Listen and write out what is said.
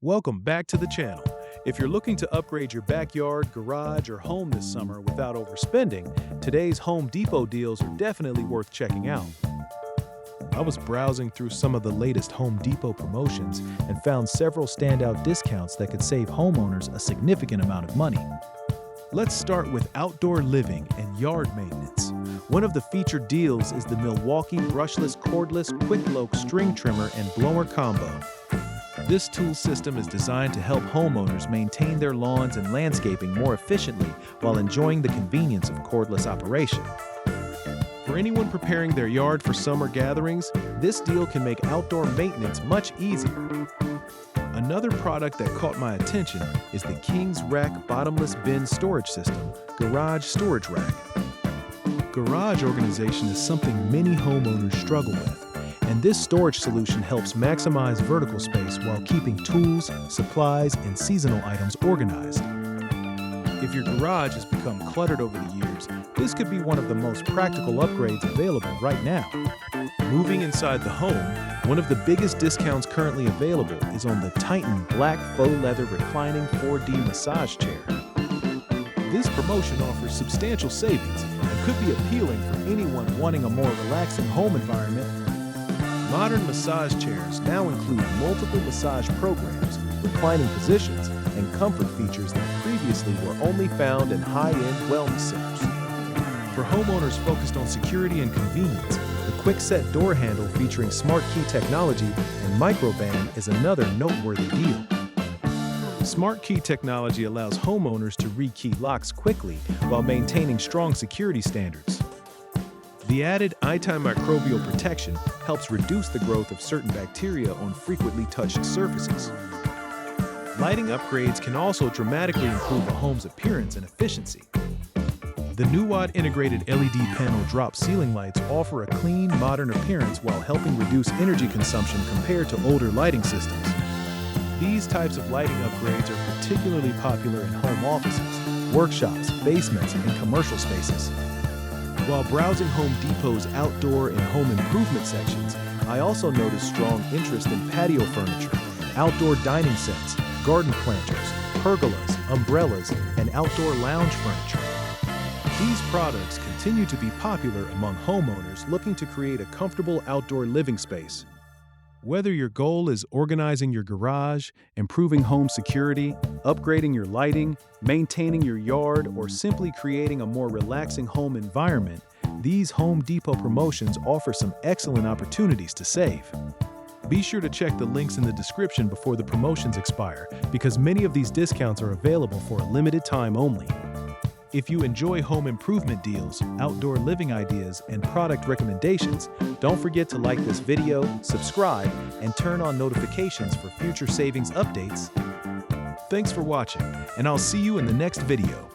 Welcome back to the channel. If you're looking to upgrade your backyard, garage, or home this summer without overspending, today's Home Depot deals are definitely worth checking out. I was browsing through some of the latest Home Depot promotions and found several standout discounts that could save homeowners a significant amount of money. Let's start with outdoor living and yard maintenance. One of the featured deals is the Milwaukee Brushless Cordless QUIK-LOK string trimmer and blower combo. This tool system is designed to help homeowners maintain their lawns and landscaping more efficiently while enjoying the convenience of cordless operation. For anyone preparing their yard for summer gatherings, this deal can make outdoor maintenance much easier. Another product that caught my attention is the King's Rack Bottomless Bin Storage System, Garage Storage Rack. Garage organization is something many homeowners struggle with, and this storage solution helps maximize vertical space while keeping tools, supplies, and seasonal items organized. If your garage has become cluttered over the years, this could be one of the most practical upgrades available right now. Moving inside the home, one of the biggest discounts currently available is on the Titan Black Faux Leather Reclining 4D Massage Chair. This promotion offers substantial savings and could be appealing for anyone wanting a more relaxing home environment. Modern massage chairs now include multiple massage programs, reclining positions, and comfort features that previously were only found in high-end wellness centers. For homeowners focused on security and convenience, the Kwikset door handle featuring SmartKey technology and Microban is another noteworthy deal. SmartKey technology allows homeowners to rekey locks quickly while maintaining strong security standards. The added antimicrobial protection helps reduce the growth of certain bacteria on frequently touched surfaces. Lighting upgrades can also dramatically improve a home's appearance and efficiency. The Nuwatt integrated LED panel drop ceiling lights offer a clean, modern appearance while helping reduce energy consumption compared to older lighting systems. These types of lighting upgrades are particularly popular in home offices, workshops, basements, and commercial spaces. While browsing Home Depot's outdoor and home improvement sections, I also noticed strong interest in patio furniture, outdoor dining sets, garden planters, pergolas, umbrellas, and outdoor lounge furniture. These products continue to be popular among homeowners looking to create a comfortable outdoor living space. Whether your goal is organizing your garage, improving home security, upgrading your lighting, maintaining your yard, or simply creating a more relaxing home environment, these Home Depot promotions offer some excellent opportunities to save. Be sure to check the links in the description before the promotions expire, because many of these discounts are available for a limited time only. If you enjoy home improvement deals, outdoor living ideas, and product recommendations, don't forget to like this video, subscribe, and turn on notifications for future savings updates. Thanks for watching, and I'll see you in the next video.